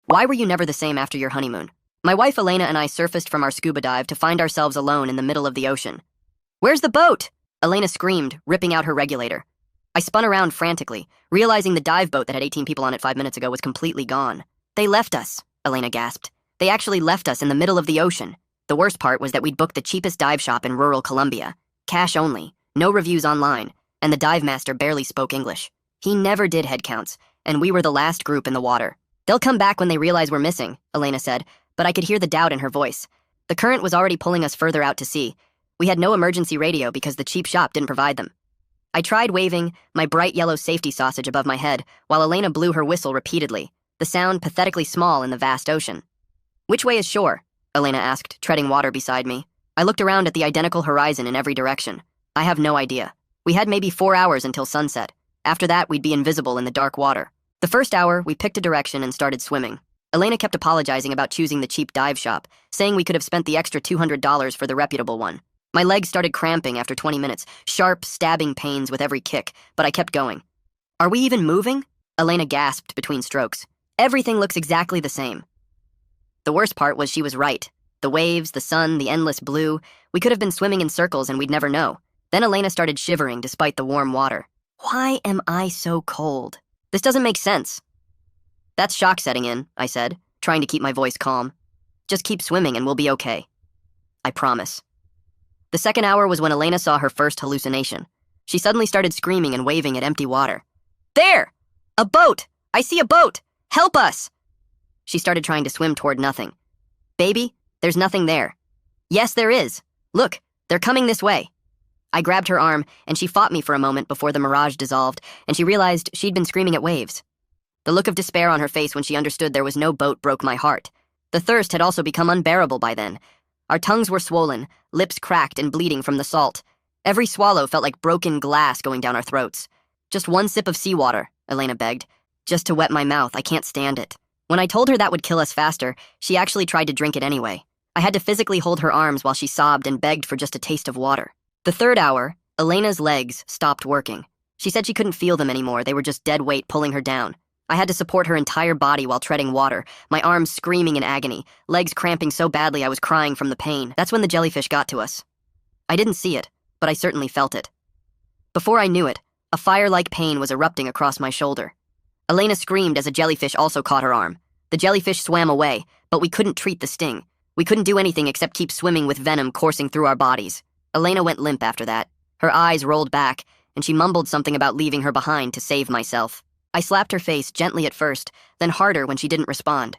Why were you never the same after your honeymoon? My wife Elena and I surfaced from our scuba dive to find ourselves alone in the middle of the ocean. Where's the boat? Elena screamed, ripping out her regulator. I spun around frantically, realizing the dive boat that had 18 people on it 5 minutes ago was completely gone. They left us, Elena gasped. They actually left us in the middle of the ocean. The worst part was that we'd booked the cheapest dive shop in rural Colombia. Cash only, no reviews online, and the dive master barely spoke English. He never did head counts, and we were the last group in the water. They'll come back when they realize we're missing, Elena said, but I could hear the doubt in her voice. The current was already pulling us further out to sea. We had no emergency radio because the cheap shop didn't provide them. I tried waving my bright yellow safety sausage above my head while Elena blew her whistle repeatedly, the sound pathetically small in the vast ocean. Which way is shore? Elena asked, treading water beside me. I looked around at the identical horizon in every direction. I have no idea. We had maybe 4 hours until sunset. After that, we'd be invisible in the dark water. The first hour, we picked a direction and started swimming. Elena kept apologizing about choosing the cheap dive shop, saying we could have spent the extra $200 for the reputable one. My legs started cramping after 20 minutes, sharp, stabbing pains with every kick, but I kept going. Are we even moving? Elena gasped between strokes. Everything looks exactly the same. The worst part was she was right. The waves, the sun, the endless blue. We could have been swimming in circles and we'd never know. Then Elena started shivering despite the warm water. Why am I so cold? This doesn't make sense. That's shock setting in, I said, trying to keep my voice calm. Just keep swimming and we'll be okay. I promise. The second hour was when Elena saw her first hallucination. She suddenly started screaming and waving at empty water. There! A boat! I see a boat! Help us! She started trying to swim toward nothing. Baby, there's nothing there. Yes, there is. Look, they're coming this way. I grabbed her arm, and she fought me for a moment before the mirage dissolved, and she realized she'd been screaming at waves. The look of despair on her face when she understood there was no boat broke my heart. The thirst had also become unbearable by then. Our tongues were swollen, lips cracked and bleeding from the salt. Every swallow felt like broken glass going down our throats. Just one sip of seawater, Elena begged. Just to wet my mouth, I can't stand it. When I told her that would kill us faster, she actually tried to drink it anyway. I had to physically hold her arms while she sobbed and begged for just a taste of water. The third hour, Elena's legs stopped working. She said she couldn't feel them anymore, they were just dead weight pulling her down. I had to support her entire body while treading water, my arms screaming in agony, legs cramping so badly I was crying from the pain. That's when the jellyfish got to us. I didn't see it, but I certainly felt it. Before I knew it, a fire-like pain was erupting across my shoulder. Elena screamed as a jellyfish also caught her arm. The jellyfish swam away, but we couldn't treat the sting. We couldn't do anything except keep swimming with venom coursing through our bodies. Elena went limp after that. Her eyes rolled back, and she mumbled something about leaving her behind to save myself. I slapped her face gently at first, then harder when she didn't respond.